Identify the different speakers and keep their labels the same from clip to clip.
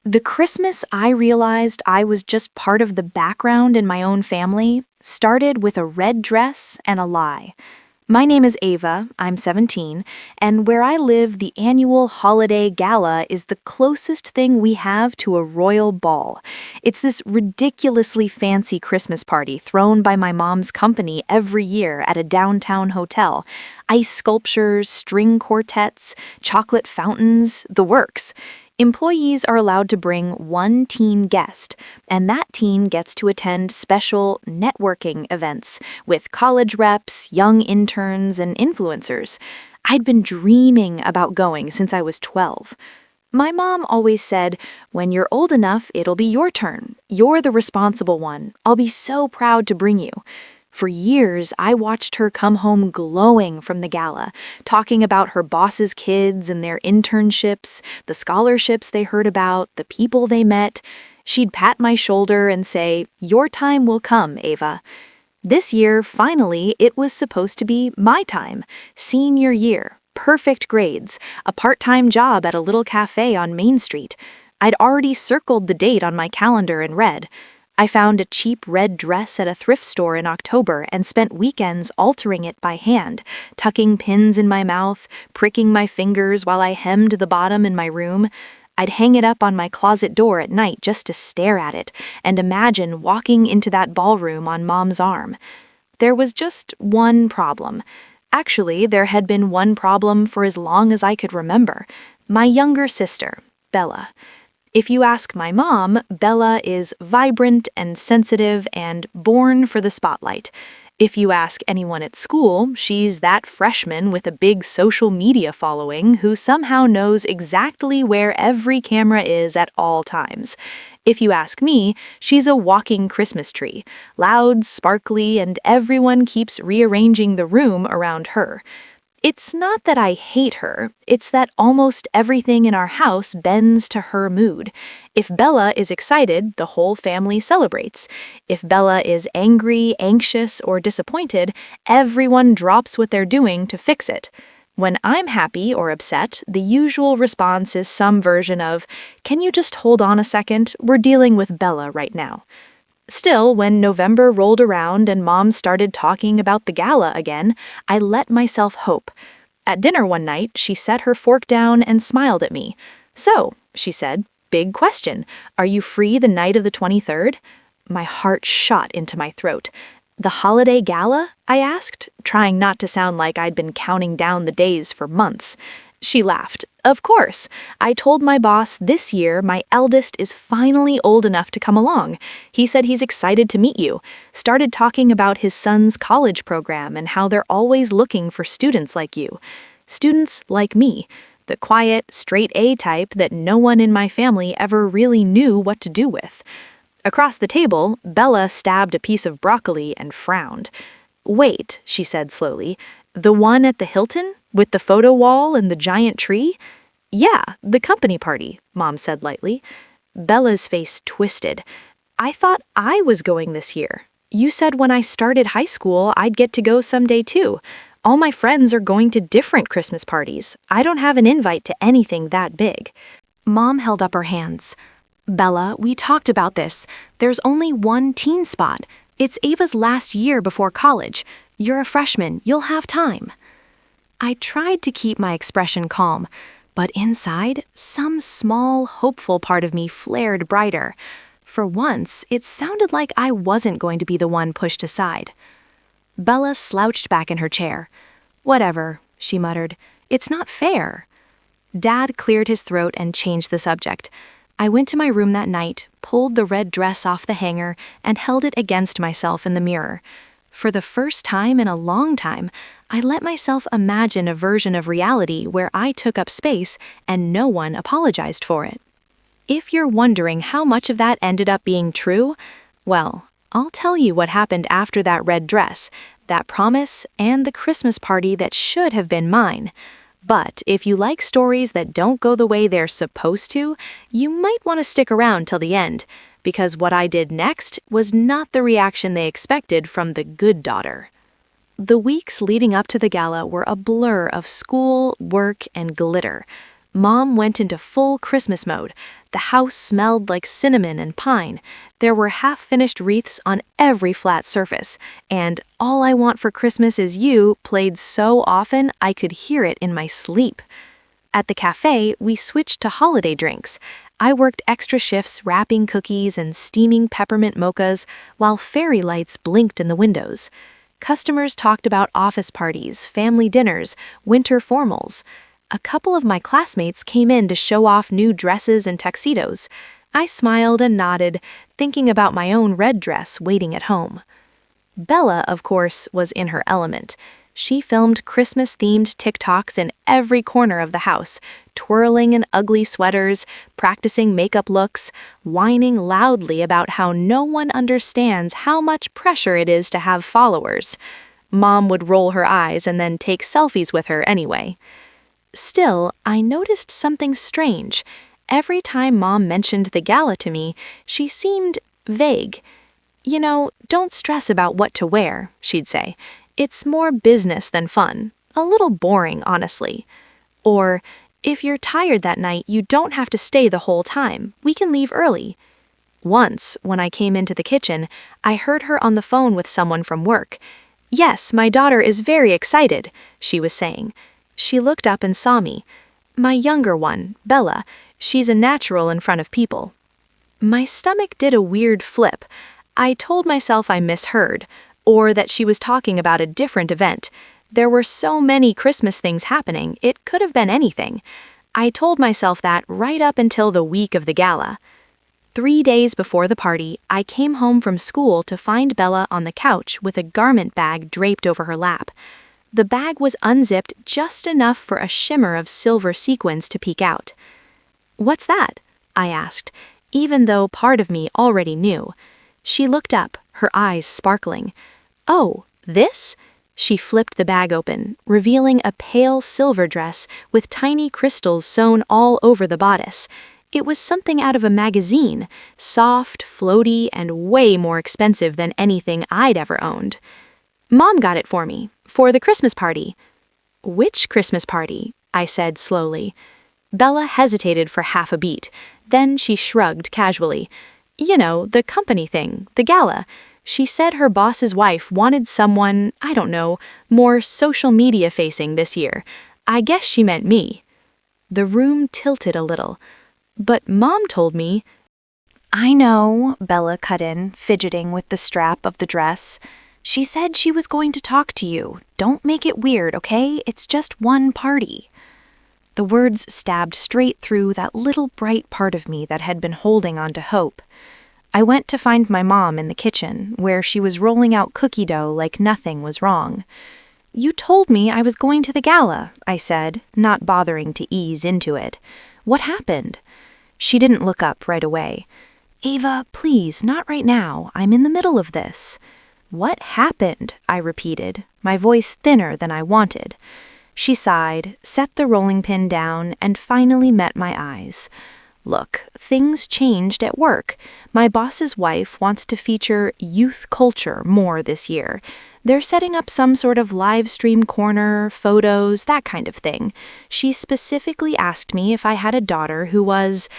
Speaker 1: The Christmas I realized I was just part of the background in my own family started with a red dress and a lie. My name is Ava, I'm 17, and where I live, the annual holiday gala is the closest thing we have to a royal ball. It's this ridiculously fancy Christmas party thrown by my mom's company every year at a downtown hotel. Ice sculptures, string quartets, chocolate fountains, the works. Employees are allowed to bring one teen guest, and that teen gets to attend special networking events with college reps, young interns, and influencers. I'd been dreaming about going since I was 12. My mom always said, "When you're old enough, it'll be your turn. You're the responsible one. I'll be so proud to bring you." For years, I watched her come home glowing from the gala, talking about her boss's kids and their internships, the scholarships they heard about, the people they met. She'd pat my shoulder and say, "Your time will come, Ava." This year, finally, it was supposed to be my time. Senior year, perfect grades, a part-time job at a little café on Main Street. I'd already circled the date on my calendar in red. I found a cheap red dress at a thrift store in October and spent weekends altering it by hand, tucking pins in my mouth, pricking my fingers while I hemmed the bottom in my room. I'd hang it up on my closet door at night just to stare at it and imagine walking into that ballroom on Mom's arm. There was just one problem. Actually, there had been one problem for as long as I could remember. My younger sister, Bella. If you ask my mom, Bella is vibrant and sensitive and born for the spotlight. If you ask anyone at school, she's that freshman with a big social media following who somehow knows exactly where every camera is at all times. If you ask me, she's a walking Christmas tree, loud, sparkly, and everyone keeps rearranging the room around her. It's not that I hate her, it's that almost everything in our house bends to her mood. If Bella is excited, the whole family celebrates. If Bella is angry, anxious, or disappointed, everyone drops what they're doing to fix it. When I'm happy or upset, the usual response is some version of, "Can you just hold on a second? We're dealing with Bella right now." Still, when November rolled around and Mom started talking about the gala again, I let myself hope. At dinner one night, she set her fork down and smiled at me. "So," she said, "big question. Are you free the night of the 23rd?" My heart shot into my throat. "The holiday gala?" I asked, trying not to sound like I'd been counting down the days for months. She laughed. "Of course. I told my boss this year my eldest is finally old enough to come along. He said he's excited to meet you. Started talking about his son's college program and how they're always looking for students like you. Students like me. The quiet, straight-A type that no one in my family ever really knew what to do with." Across the table, Bella stabbed a piece of broccoli and frowned. "Wait," she said slowly. "The one at the Hilton? With the photo wall and the giant tree?" "Yeah, the company party," Mom said lightly. Bella's face twisted. "I thought I was going this year. You said when I started high school I'd get to go someday too. All my friends are going to different Christmas parties. I don't have an invite to anything that big." Mom held up her hands. "Bella, we talked about this. There's only one teen spot. It's Ava's last year before college. You're a freshman. You'll have time." I tried to keep my expression calm, but inside, some small, hopeful part of me flared brighter. For once, it sounded like I wasn't going to be the one pushed aside. Bella slouched back in her chair. "Whatever," she muttered. "It's not fair." Dad cleared his throat and changed the subject. I went to my room that night, pulled the red dress off the hanger, and held it against myself in the mirror. For the first time in a long time, I let myself imagine a version of reality where I took up space and no one apologized for it. If you're wondering how much of that ended up being true, well, I'll tell you what happened after that red dress, that promise, and the Christmas party that should have been mine. But if you like stories that don't go the way they're supposed to, you might want to stick around till the end, because what I did next was not the reaction they expected from the good daughter. The weeks leading up to the gala were a blur of school, work, and glitter. Mom went into full Christmas mode. The house smelled like cinnamon and pine. There were half-finished wreaths on every flat surface, and "All I Want for Christmas Is You" played so often I could hear it in my sleep. At the café, we switched to holiday drinks. I worked extra shifts wrapping cookies and steaming peppermint mochas while fairy lights blinked in the windows. Customers talked about office parties, family dinners, winter formals. A couple of my classmates came in to show off new dresses and tuxedos. I smiled and nodded, thinking about my own red dress waiting at home. Bella, of course, was in her element. She filmed Christmas-themed TikToks in every corner of the house, twirling in ugly sweaters, practicing makeup looks, whining loudly about how no one understands how much pressure it is to have followers. Mom would roll her eyes and then take selfies with her anyway. Still, I noticed something strange. Every time Mom mentioned the gala to me, she seemed vague. "You know, don't stress about what to wear," she'd say. "It's more business than fun. A little boring, honestly." Or, "If you're tired that night, you don't have to stay the whole time. We can leave early." Once, when I came into the kitchen, I heard her on the phone with someone from work. "Yes, my daughter is very excited," she was saying. She looked up and saw me. "My younger one, Bella, she's a natural in front of people." My stomach did a weird flip. I told myself I misheard, or that she was talking about a different event. There were so many Christmas things happening, it could have been anything. I told myself that right up until the week of the gala. 3 days before the party, I came home from school to find Bella on the couch with a garment bag draped over her lap. The bag was unzipped just enough for a shimmer of silver sequins to peek out. "What's that?" I asked, even though part of me already knew. She looked up, her eyes sparkling. "Oh, this?" She flipped the bag open, revealing a pale silver dress with tiny crystals sewn all over the bodice. It was something out of a magazine, soft, floaty, and way more expensive than anything I'd ever owned. "Mom got it for me, for the Christmas party." "Which Christmas party?" I said slowly. Bella hesitated for half a beat. Then she shrugged casually. "You know, the company thing, the gala. She said her boss's wife wanted someone, I don't know, more social media facing this year. I guess she meant me." The room tilted a little. "But Mom told me—" "I know," Bella cut in, fidgeting with the strap of the dress. "She said she was going to talk to you. Don't make it weird, okay? It's just one party." The words stabbed straight through that little bright part of me that had been holding on to hope. I went to find my mom in the kitchen, where she was rolling out cookie dough like nothing was wrong. "You told me I was going to the gala," I said, not bothering to ease into it. "What happened?" She didn't look up right away. "Ava, please, not right now. I'm in the middle of this." "What happened?" I repeated, my voice thinner than I wanted. She sighed, set the rolling pin down, and finally met my eyes. "Look, things changed at work. My boss's wife wants to feature youth culture more this year. They're setting up some sort of live stream corner, photos, that kind of thing. She specifically asked me if I had a daughter who was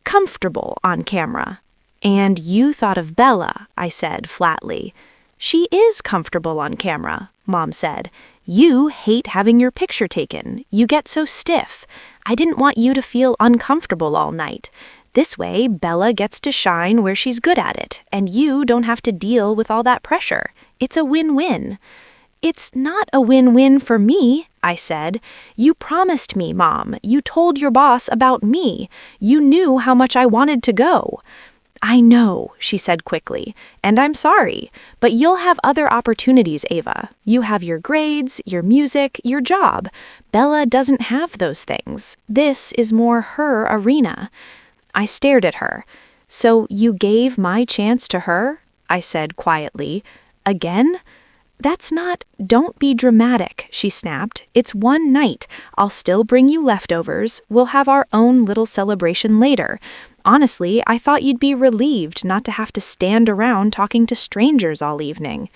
Speaker 1: comfortable on camera." "And you thought of Bella," I said flatly. "She is comfortable on camera," Mom said. "You hate having your picture taken. You get so stiff. I didn't want you to feel uncomfortable all night. This way, Bella gets to shine where she's good at it, and you don't have to deal with all that pressure. It's a win-win." "It's not a win-win for me," I said. "You promised me, Mom. You told your boss about me. You knew how much I wanted to go." "I know," she said quickly, "and I'm sorry. But you'll have other opportunities, Ava. You have your grades, your music, your job. Bella doesn't have those things. This is more her arena." I stared at her. "So you gave my chance to her?" I said quietly. "Again?" "That's not—" "Don't be dramatic," she snapped. "It's one night. I'll still bring you leftovers. We'll have our own little celebration later. Honestly, I thought you'd be relieved not to have to stand around talking to strangers all evening."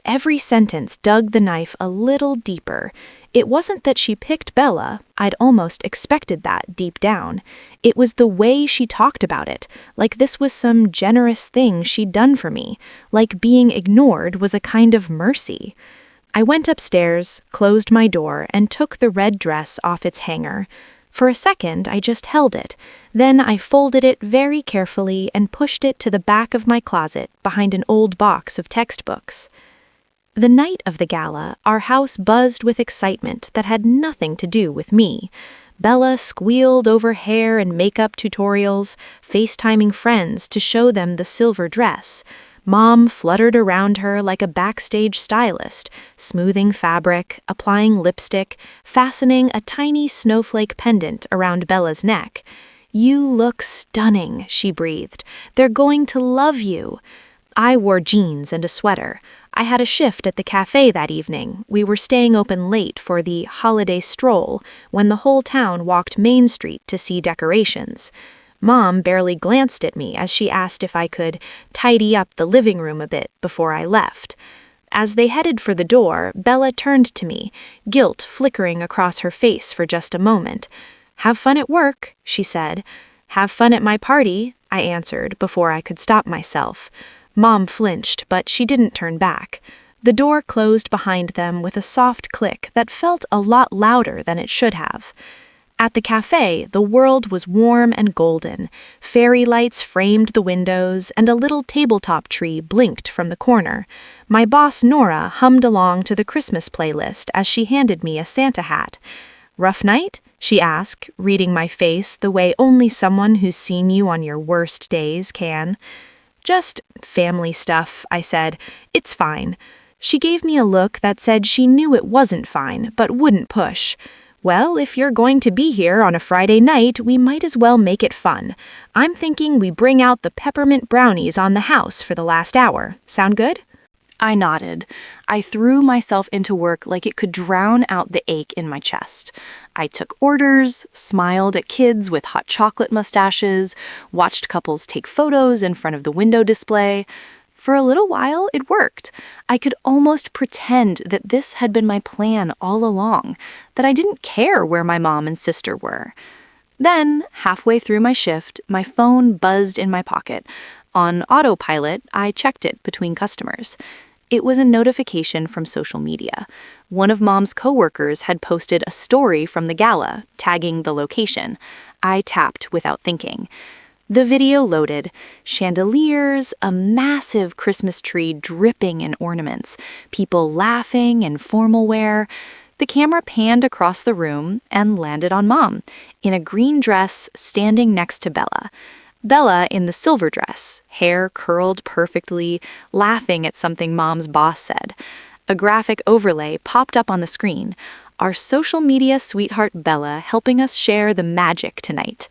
Speaker 1: Every sentence dug the knife a little deeper. It wasn't that she picked Bella, I'd almost expected that deep down. It was the way she talked about it, like this was some generous thing she'd done for me, like being ignored was a kind of mercy. I went upstairs, closed my door, and took the red dress off its hanger. For a second, I just held it. Then I folded it very carefully and pushed it to the back of my closet behind an old box of textbooks. The night of the gala, our house buzzed with excitement that had nothing to do with me. Bella squealed over hair and makeup tutorials, FaceTiming friends to show them the silver dress. Mom fluttered around her like a backstage stylist, smoothing fabric, applying lipstick, fastening a tiny snowflake pendant around Bella's neck. "You look stunning," she breathed. "They're going to love you." I wore jeans and a sweater. I had a shift at the café that evening. We were staying open late for the holiday stroll when the whole town walked Main Street to see decorations. Mom barely glanced at me as she asked if I could tidy up the living room a bit before I left. As they headed for the door, Bella turned to me, guilt flickering across her face for just a moment. "Have fun at work," she said. "Have fun at my party," I answered before I could stop myself. Mom flinched, but she didn't turn back. The door closed behind them with a soft click that felt a lot louder than it should have. At the café, the world was warm and golden. Fairy lights framed the windows, and a little tabletop tree blinked from the corner. My boss, Nora, hummed along to the Christmas playlist as she handed me a Santa hat. "Rough night?" she asked, reading my face the way only someone who's seen you on your worst days can. "Just family stuff," I said. "It's fine." She gave me a look that said she knew it wasn't fine, but wouldn't push. "Well, if you're going to be here on a Friday night, we might as well make it fun. I'm thinking we bring out the peppermint brownies on the house for the last hour. Sound good?" I nodded. I threw myself into work like it could drown out the ache in my chest. I took orders, smiled at kids with hot chocolate mustaches, watched couples take photos in front of the window display. For a little while, it worked. I could almost pretend that this had been my plan all along, that I didn't care where my mom and sister were. Then, halfway through my shift, my phone buzzed in my pocket. On autopilot, I checked it between customers. It was a notification from social media. One of Mom's coworkers had posted a story from the gala, tagging the location. I tapped without thinking. The video loaded. Chandeliers, a massive Christmas tree dripping in ornaments, people laughing in formal wear. The camera panned across the room and landed on Mom, in a green dress standing next to Bella. Bella in the silver dress, hair curled perfectly, laughing at something Mom's boss said. A graphic overlay popped up on the screen. Our social media sweetheart Bella helping us share the magic tonight.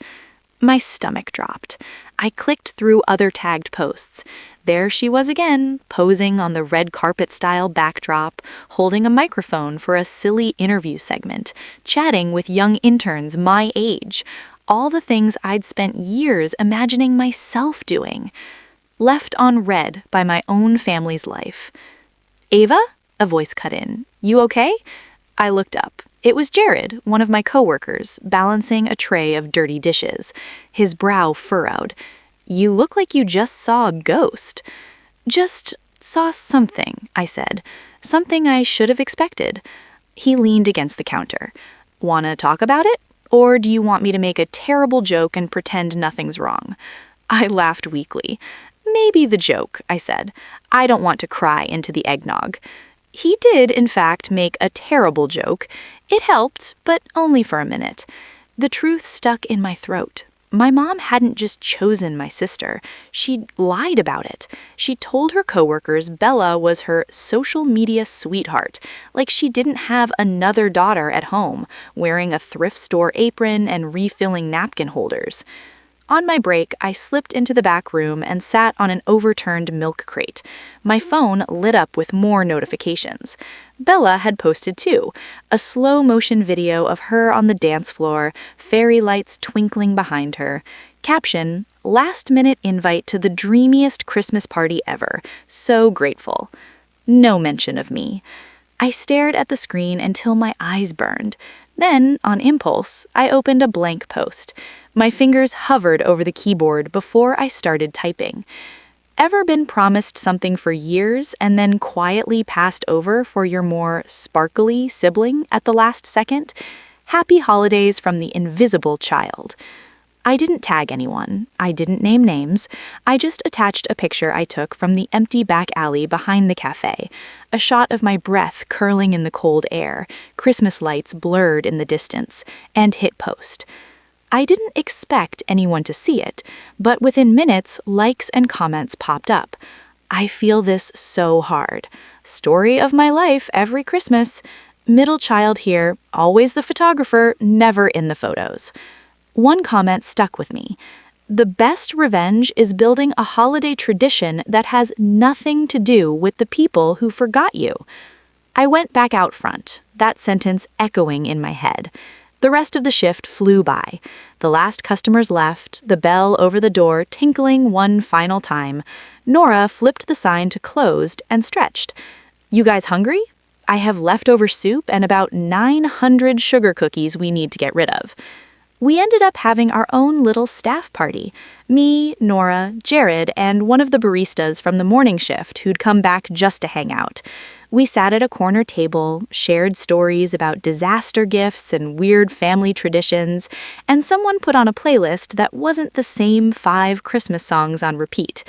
Speaker 1: My stomach dropped. I clicked through other tagged posts. There she was again, posing on the red carpet-style backdrop, holding a microphone for a silly interview segment, chatting with young interns my age. All the things I'd spent years imagining myself doing. Left on red by my own family's life. "Ava?" a voice cut in. "You okay?" I looked up. It was Jared, one of my coworkers, balancing a tray of dirty dishes, his brow furrowed. "You look like you just saw a ghost." "Just saw something," I said. "Something I should have expected." He leaned against the counter. "Wanna talk about it? Or do you want me to make a terrible joke and pretend nothing's wrong?" I laughed weakly. "Maybe the joke," I said. "I don't want to cry into the eggnog." He did, in fact, make a terrible joke. It helped, but only for a minute. The truth stuck in my throat. My mom hadn't just chosen my sister. She'd lied about it. She told her coworkers Bella was her social media sweetheart, like she didn't have another daughter at home, wearing a thrift store apron and refilling napkin holders. On my break, I slipped into the back room and sat on an overturned milk crate. My phone lit up with more notifications. Bella had posted too, a slow-motion video of her on the dance floor, fairy lights twinkling behind her. Caption, "Last-minute invite to the dreamiest Christmas party ever. So grateful." No mention of me. I stared at the screen until my eyes burned. Then, on impulse, I opened a blank post. My fingers hovered over the keyboard before I started typing. Ever been promised something for years and then quietly passed over for your more sparkly sibling at the last second? Happy holidays from the invisible child. I didn't tag anyone. I didn't name names. I just attached a picture I took from the empty back alley behind the cafe. A shot of my breath curling in the cold air, Christmas lights blurred in the distance, and hit post. I didn't expect anyone to see it, but within minutes, likes and comments popped up. I feel this so hard. Story of my life every Christmas. Middle child here, always the photographer, never in the photos. One comment stuck with me. The best revenge is building a holiday tradition that has nothing to do with the people who forgot you. I went back out front, that sentence echoing in my head. The rest of the shift flew by. The last customers left, the bell over the door tinkling one final time. Nora flipped the sign to closed and stretched. You guys hungry? I have leftover soup and about 900 sugar cookies we need to get rid of. We ended up having our own little staff party. Me, Nora, Jared, and one of the baristas from the morning shift who'd come back just to hang out. We sat at a corner table, shared stories about disaster gifts and weird family traditions, and someone put on a playlist that wasn't the same 5 Christmas songs on repeat.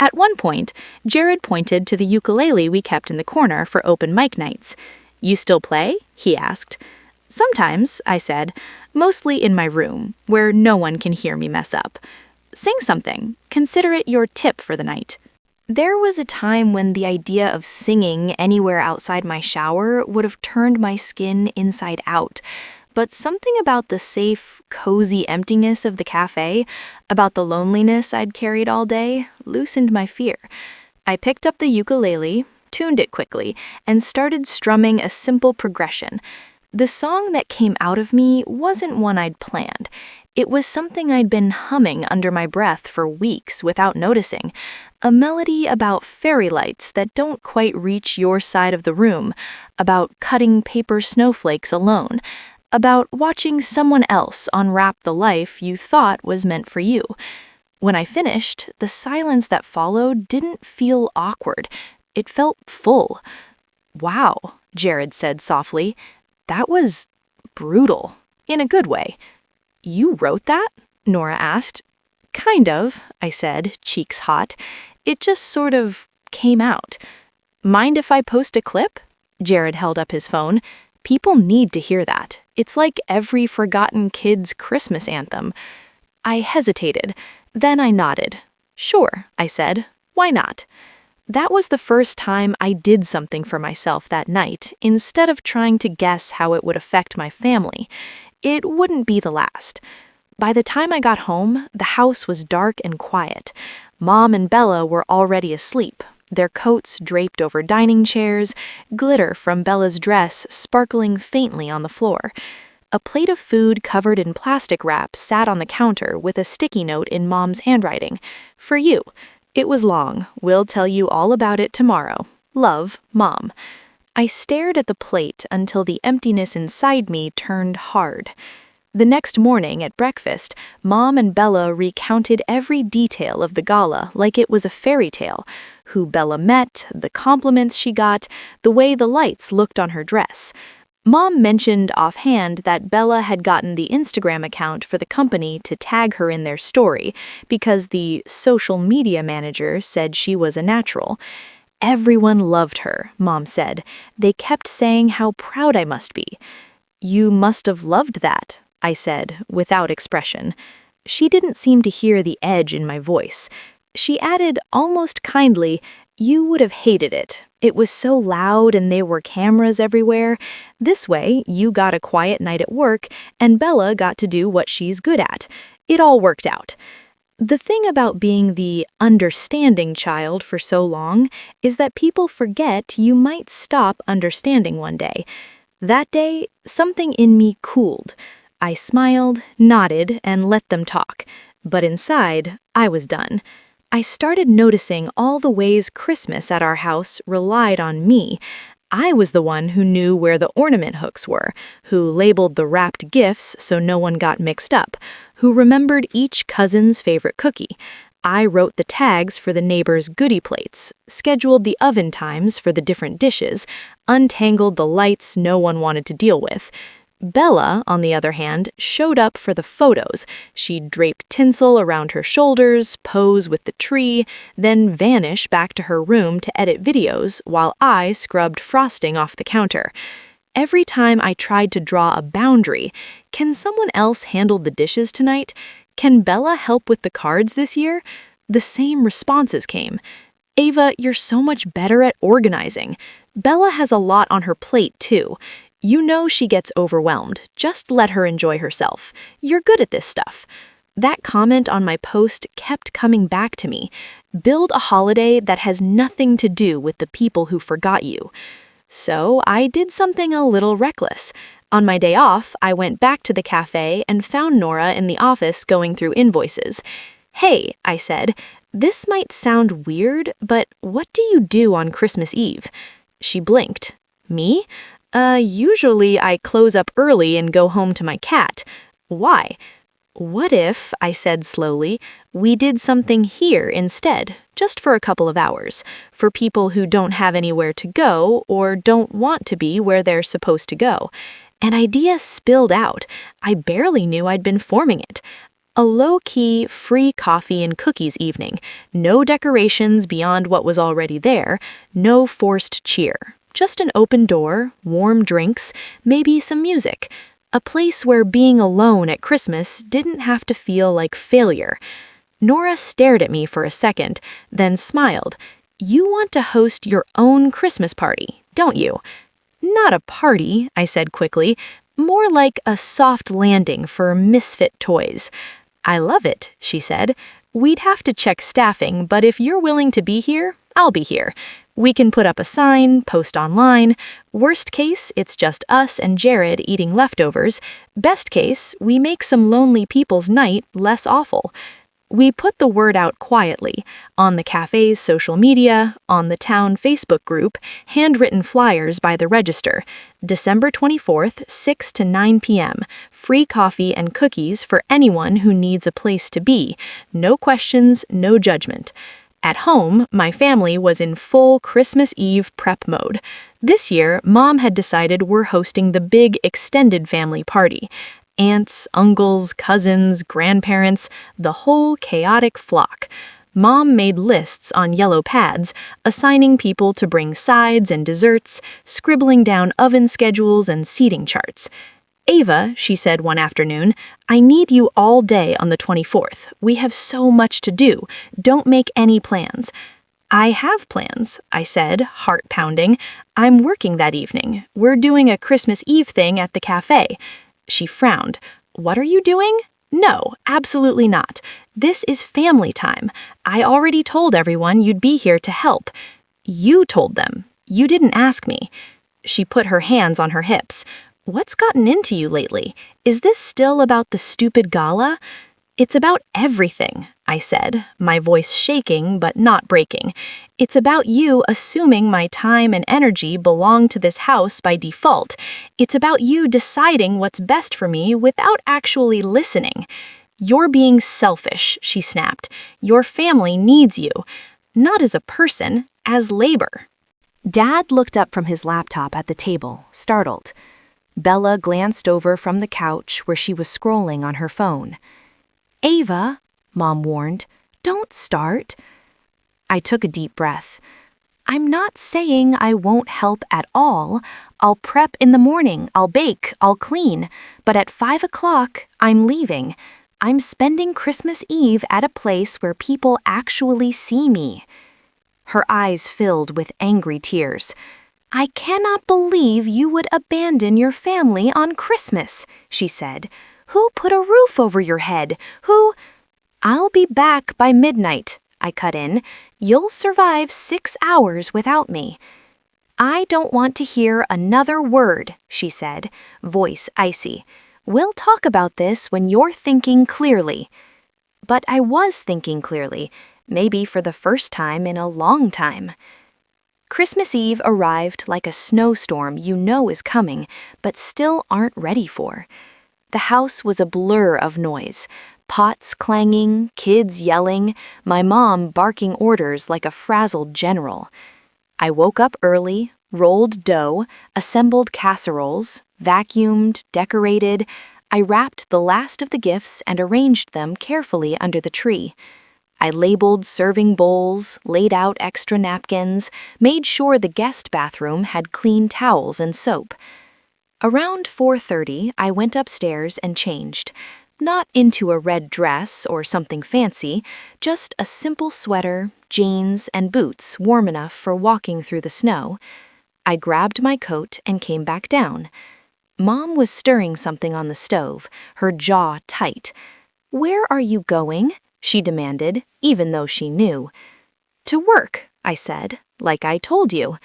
Speaker 1: At one point, Jared pointed to the ukulele we kept in the corner for open mic nights. "You still play?" he asked. "Sometimes," I said, "mostly in my room, where no one can hear me mess up. Sing something. Consider it your tip for the night." There was a time when the idea of singing anywhere outside my shower would have turned my skin inside out. But something about the safe, cozy emptiness of the cafe, about the loneliness I'd carried all day, loosened my fear. I picked up the ukulele, tuned it quickly, and started strumming a simple progression. The song that came out of me wasn't one I'd planned. It was something I'd been humming under my breath for weeks without noticing. A melody about fairy lights that don't quite reach your side of the room, about cutting paper snowflakes alone, about watching someone else unwrap the life you thought was meant for you. When I finished, the silence that followed didn't feel awkward. It felt full. "Wow," Jared said softly. "That was brutal, in a good way." "You wrote that?" Nora asked. "Kind of," I said, cheeks hot. "It just sort of came out." "Mind if I post a clip?" Jared held up his phone. "People need to hear that. It's like every forgotten kid's Christmas anthem." I hesitated. Then I nodded. "Sure," I said. "Why not?" That was the first time I did something for myself that night, instead of trying to guess how it would affect my family. It wouldn't be the last. By the time I got home, the house was dark and quiet. Mom and Bella were already asleep, their coats draped over dining chairs, glitter from Bella's dress sparkling faintly on the floor. A plate of food covered in plastic wrap sat on the counter with a sticky note in Mom's handwriting. "For you." It was long. "We'll tell you all about it tomorrow. Love, Mom." I stared at the plate until the emptiness inside me turned hard. The next morning at breakfast, Mom and Bella recounted every detail of the gala like it was a fairy tale. Who Bella met, the compliments she got, the way the lights looked on her dress. Mom mentioned offhand that Bella had gotten the Instagram account for the company to tag her in their story because the social media manager said she was a natural. "Everyone loved her," Mom said. "They kept saying how proud I must be." "You must have loved that," I said, without expression. She didn't seem to hear the edge in my voice. She added almost kindly, "You would have hated it. It was so loud and there were cameras everywhere. This way, you got a quiet night at work and Bella got to do what she's good at. It all worked out." The thing about being the understanding child for so long is that people forget you might stop understanding one day. That day, something in me cooled. I smiled, nodded, and let them talk. But inside, I was done. I started noticing all the ways Christmas at our house relied on me. I was the one who knew where the ornament hooks were, who labeled the wrapped gifts so no one got mixed up, who remembered each cousin's favorite cookie. I wrote the tags for the neighbors' goodie plates, scheduled the oven times for the different dishes, untangled the lights no one wanted to deal with. Bella, on the other hand, showed up for the photos. She'd drape tinsel around her shoulders, pose with the tree, then vanish back to her room to edit videos while I scrubbed frosting off the counter. Every time I tried to draw a boundary, can someone else handle the dishes tonight? Can Bella help with the cards this year? The same responses came. Ava, you're so much better at organizing. Bella has a lot on her plate, too. You know she gets overwhelmed. Just let her enjoy herself. You're good at this stuff. That comment on my post kept coming back to me. Build a holiday that has nothing to do with the people who forgot you. So I did something a little reckless. On my day off, I went back to the cafe and found Nora in the office going through invoices. Hey, I said, this might sound weird, but what do you do on Christmas Eve? She blinked. Me? Usually I close up early and go home to my cat. Why? What if, I said slowly, we did something here instead, just for a couple of hours, for people who don't have anywhere to go or don't want to be where they're supposed to go? An idea spilled out. I barely knew I'd been forming it. A low-key, free coffee and cookies evening. No decorations beyond what was already there. No forced cheer. Just an open door, warm drinks, maybe some music. A place where being alone at Christmas didn't have to feel like failure. Nora stared at me for a second, then smiled. You want to host your own Christmas party, don't you? Not a party, I said quickly. More like a soft landing for misfit toys. I love it, she said. We'd have to check staffing, but if you're willing to be here, I'll be here. We can put up a sign, post online. Worst case, it's just us and Jared eating leftovers. Best case, we make some lonely people's night less awful. We put the word out quietly, on the cafe's social media, on the town Facebook group, handwritten flyers by the register. December 24th, 6 to 9 p.m. Free coffee and cookies for anyone who needs a place to be. No questions, no judgment. At home, my family was in full Christmas Eve prep mode. This year, Mom had decided we're hosting the big extended family party. Aunts, uncles, cousins, grandparents, the whole chaotic flock. Mom made lists on yellow pads, assigning people to bring sides and desserts, scribbling down oven schedules and seating charts. Ava, she said one afternoon, I need you all day on the 24th. We have so much to do. Don't make any plans. I have plans, I said, heart pounding. I'm working that evening. We're doing a Christmas Eve thing at the cafe. She frowned. What are you doing? No, absolutely not. This is family time. I already told everyone you'd be here to help. You told them. You didn't ask me. She put her hands on her hips. What's gotten into you lately? Is this still about the stupid gala? It's about everything, I said, my voice shaking but not breaking. It's about you assuming my time and energy belong to this house by default. It's about you deciding what's best for me without actually listening. You're being selfish, she snapped. Your family needs you. Not as a person, as labor. Dad looked up from his laptop at the table, startled. Bella glanced over from the couch where she was scrolling on her phone. Ava, Mom warned, don't start. I took a deep breath. I'm not saying I won't help at all. I'll prep in the morning, I'll bake, I'll clean. But at 5 o'clock, I'm leaving. I'm spending Christmas Eve at a place where people actually see me. Her eyes filled with angry tears. I cannot believe you would abandon your family on Christmas, she said. Who put a roof over your head? Who? I'll be back by midnight, I cut in. You'll survive 6 hours without me. I don't want to hear another word, she said, voice icy. We'll talk about this when you're thinking clearly. But I was thinking clearly, maybe for the first time in a long time. Christmas Eve arrived like a snowstorm you know is coming, but still aren't ready for. The house was a blur of noise. Pots clanging, kids yelling, my mom barking orders like a frazzled general. I woke up early, rolled dough, assembled casseroles, vacuumed, decorated. I wrapped the last of the gifts and arranged them carefully under the tree. I labeled serving bowls, laid out extra napkins, made sure the guest bathroom had clean towels and soap. Around 4:30, I went upstairs and changed. Not into a red dress or something fancy, just a simple sweater, jeans, and boots warm enough for walking through the snow. I grabbed my coat and came back down. Mom was stirring something on the stove, her jaw tight. "Where are you going?" she demanded, even though she knew. "To work," I said, "like I told you."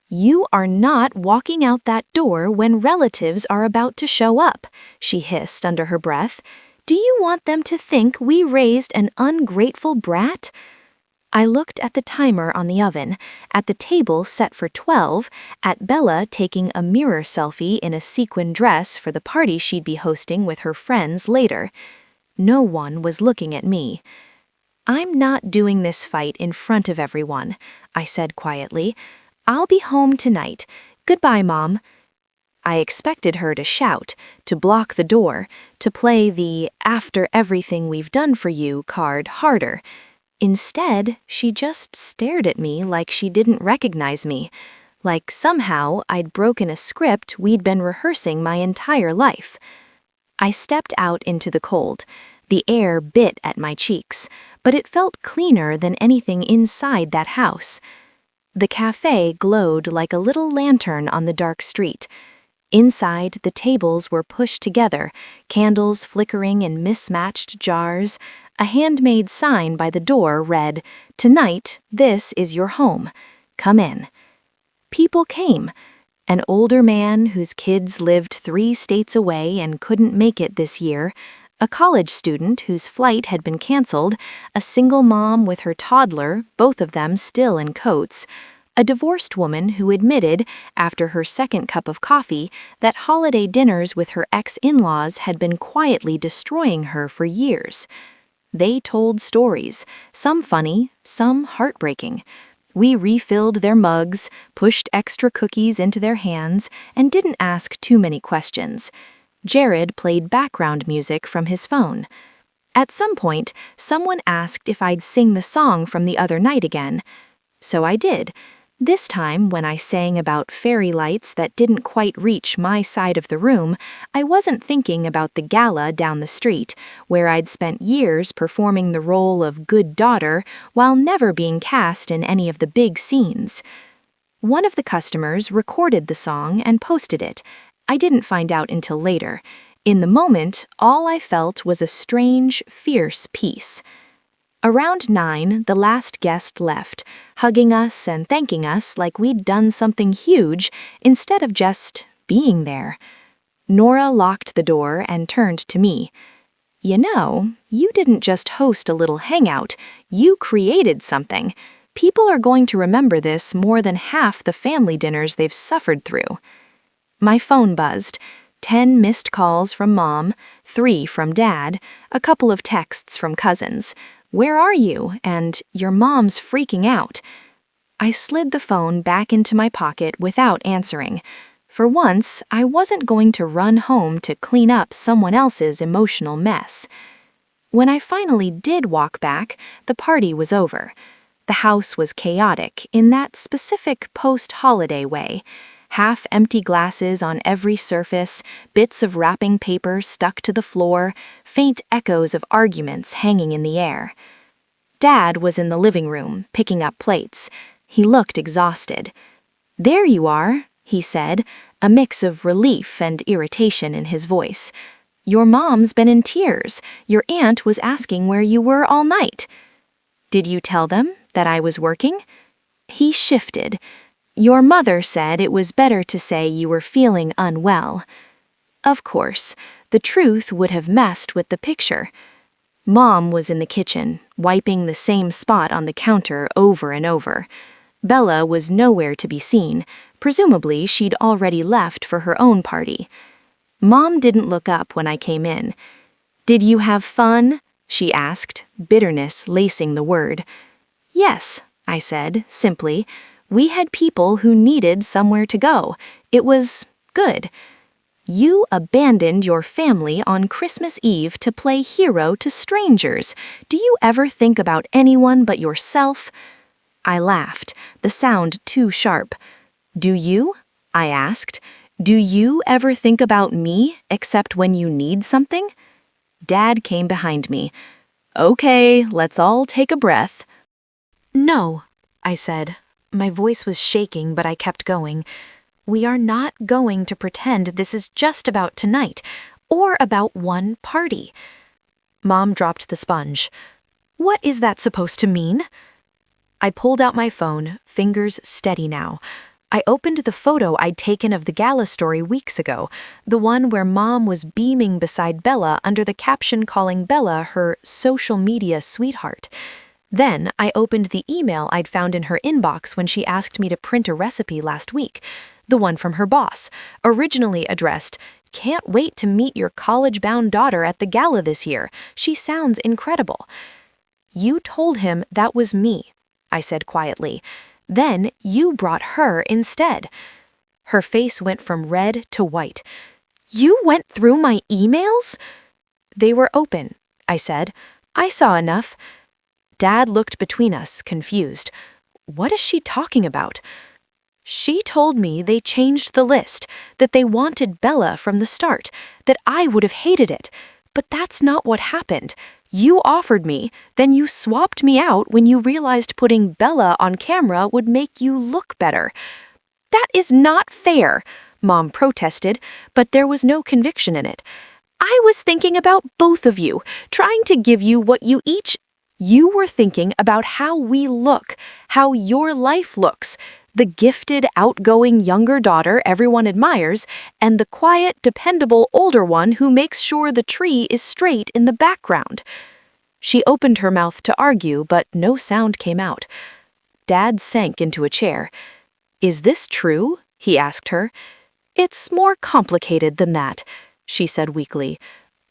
Speaker 1: "You are not walking out that door when relatives are about to show up," she hissed under her breath. "Do you want them to think we raised an ungrateful brat?" I looked at the timer on the oven, at the table set for 12, at Bella taking a mirror selfie in a sequin dress for the party she'd be hosting with her friends later. No one was looking at me. "I'm not doing this fight in front of everyone," I said quietly. "I'll be home tonight. Goodbye, Mom." I expected her to shout, to block the door, to play the "after everything we've done for you" card harder. Instead, she just stared at me like she didn't recognize me, like somehow I'd broken a script we'd been rehearsing my entire life. I stepped out into the cold. The air bit at my cheeks, but it felt cleaner than anything inside that house. The café glowed like a little lantern on the dark street. Inside, the tables were pushed together, candles flickering in mismatched jars. A handmade sign by the door read, "Tonight, this is your home. Come in." People came. An older man whose kids lived 3 states away and couldn't make it this year, a college student whose flight had been canceled, a single mom with her toddler, both of them still in coats, a divorced woman who admitted, after her second cup of coffee, that holiday dinners with her ex-in-laws had been quietly destroying her for years. They told stories, some funny, some heartbreaking. We refilled their mugs, pushed extra cookies into their hands, and didn't ask too many questions. Jared played background music from his phone. At some point, someone asked if I'd sing the song from the other night again. So I did. This time, when I sang about fairy lights that didn't quite reach my side of the room, I wasn't thinking about the gala down the street, where I'd spent years performing the role of good daughter while never being cast in any of the big scenes. One of the customers recorded the song and posted it. I didn't find out until later. In the moment, all I felt was a strange, fierce peace. Around 9, the last guest left, hugging us and thanking us like we'd done something huge instead of just being there. Nora locked the door and turned to me. "You know, you didn't just host a little hangout, you created something. People are going to remember this more than half the family dinners they've suffered through." My phone buzzed. 10 missed calls from Mom, 3 from Dad, a couple of texts from cousins. "Where are you?" and "Your mom's freaking out." I slid the phone back into my pocket without answering. For once, I wasn't going to run home to clean up someone else's emotional mess. When I finally did walk back, the party was over. The house was chaotic in that specific post-holiday way. Half-empty glasses on every surface, bits of wrapping paper stuck to the floor, faint echoes of arguments hanging in the air. Dad was in the living room, picking up plates. He looked exhausted. "There you are," he said, a mix of relief and irritation in his voice. "Your mom's been in tears. Your aunt was asking where you were all night." "Did you tell them that I was working?" He shifted. "Your mother said it was better to say you were feeling unwell." Of course, the truth would have messed with the picture. Mom was in the kitchen, wiping the same spot on the counter over and over. Bella was nowhere to be seen. Presumably, she'd already left for her own party. Mom didn't look up when I came in. "Did you have fun?" she asked, bitterness lacing the word. "Yes," I said, simply. "We had people who needed somewhere to go. It was good." "You abandoned your family on Christmas Eve to play hero to strangers. Do you ever think about anyone but yourself?" I laughed, the sound too sharp. "Do you?" I asked. "Do you ever think about me except when you need something?" Dad came behind me. "Okay, let's all take a breath." "No," I said. My voice was shaking, but I kept going. "We are not going to pretend this is just about tonight, or about one party." Mom dropped the sponge. "What is that supposed to mean?" I pulled out my phone, fingers steady now. I opened the photo I'd taken of the gala story weeks ago, the one where Mom was beaming beside Bella under the caption calling Bella her social media sweetheart. Then I opened the email I'd found in her inbox when she asked me to print a recipe last week, the one from her boss, originally addressed, "Can't wait to meet your college-bound daughter at the gala this year. She sounds incredible." "You told him that was me," I said quietly. "Then you brought her instead." Her face went from red to white. "You went through my emails?" "They were open," I said. "I saw enough." Dad looked between us, confused. What is she talking about? "She told me they changed the list, that they wanted Bella from the start, that I would have hated it. But that's not what happened. You offered me, then you swapped me out when you realized putting Bella on camera would make you look better." "That is not fair," Mom protested, but there was no conviction in it. "I was thinking about both of you, trying to give you what you each—" "You were thinking about how we look, how your life looks. The gifted, outgoing younger daughter everyone admires, and the quiet, dependable older one who makes sure the tree is straight in the background." She opened her mouth to argue, but no sound came out. Dad sank into a chair. "Is this true?" he asked her. "It's more complicated than that," she said weakly.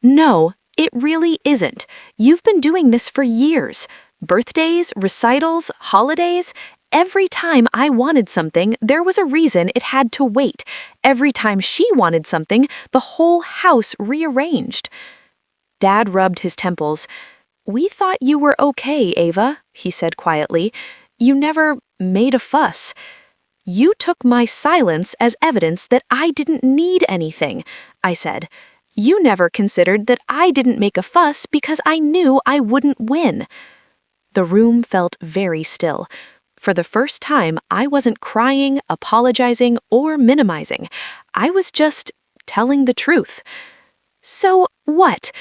Speaker 1: "No, it really isn't. You've been doing this for years. Birthdays, recitals, holidays. Every time I wanted something, there was a reason it had to wait. Every time she wanted something, the whole house rearranged." Dad rubbed his temples. "We thought you were okay, Ava," he said quietly. "You never made a fuss." "You took my silence as evidence that I didn't need anything," I said. "You never considered that I didn't make a fuss because I knew I wouldn't win." The room felt very still. For the first time, I wasn't crying, apologizing, or minimizing. I was just telling the truth. "So what?"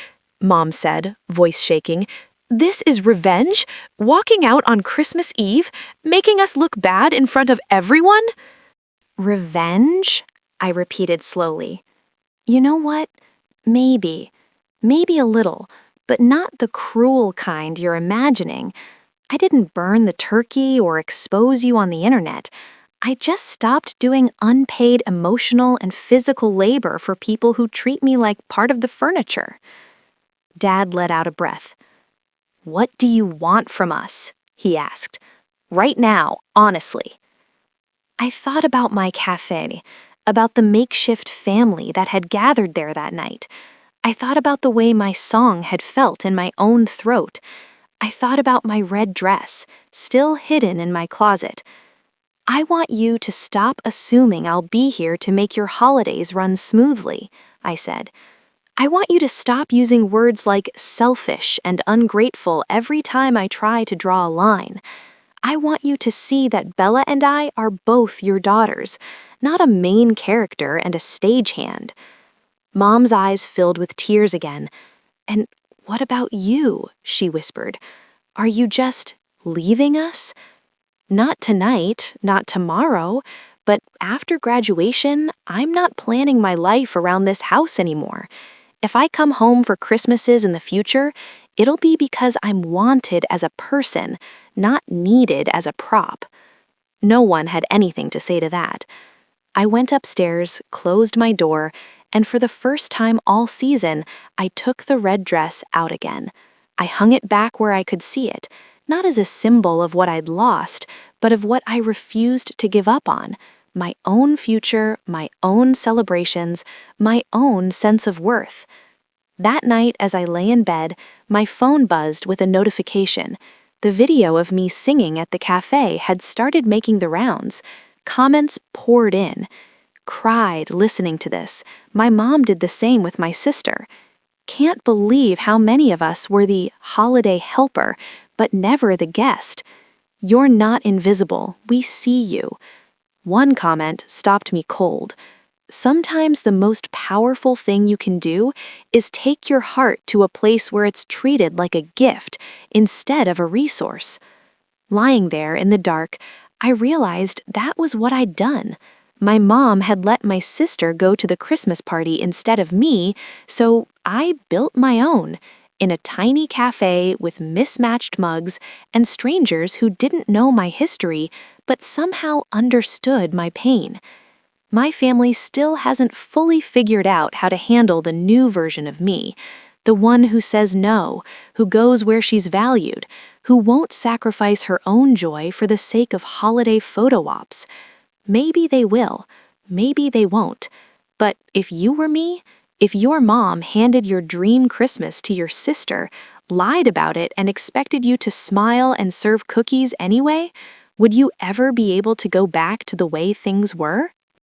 Speaker 1: Mom said, voice shaking. "This is revenge? Walking out on Christmas Eve? Making us look bad in front of everyone?" "Revenge?" I repeated slowly. "You know what? Maybe. Maybe a little, but not the cruel kind you're imagining. I didn't burn the turkey or expose you on the internet. I just stopped doing unpaid emotional and physical labor for people who treat me like part of the furniture." Dad let out a breath. "What do you want from us?" he asked. "Right now, honestly." I thought about my café, about the makeshift family that had gathered there that night. I thought about the way my song had felt in my own throat. I thought about my red dress, still hidden in my closet. "I want you to stop assuming I'll be here to make your holidays run smoothly," I said. "I want you to stop using words like selfish and ungrateful every time I try to draw a line. I want you to see that Bella and I are both your daughters, not a main character and a stagehand." Mom's eyes filled with tears again. "And what about you?" she whispered. "Are you just leaving us? Not tonight, not tomorrow, but after graduation, I'm not planning my life around this house anymore. If I come home for Christmases in the future, it'll be because I'm wanted as a person, not needed as a prop." No one had anything to say to that. I went upstairs, closed my door, and for the first time all season, I took the red dress out again. I hung it back where I could see it, not as a symbol of what I'd lost, but of what I refused to give up on: my own future, my own celebrations, my own sense of worth. That night, as I lay in bed, my phone buzzed with a notification. The video of me singing at the cafe had started making the rounds. Comments poured in. Cried listening to this. My mom did the same with my sister. Can't believe how many of us were the holiday helper, but never the guest. You're not invisible. We see you. One comment stopped me cold. Sometimes the most powerful thing you can do is take your heart to a place where it's treated like a gift instead of a resource. Lying there in the dark, I realized that was what I'd done. My mom had let my sister go to the Christmas party instead of me, so I built my own, in a tiny cafe with mismatched mugs and strangers who didn't know my history but somehow understood my pain. My family still hasn't fully figured out how to handle the new version of me, the one who says no, who goes where she's valued, who won't sacrifice her own joy for the sake of holiday photo ops. Maybe they will, maybe they won't. But if you were me, if your mom handed your dream Christmas to your sister, lied about it, and expected you to smile and serve cookies anyway, would you ever be able to go back to the way things were?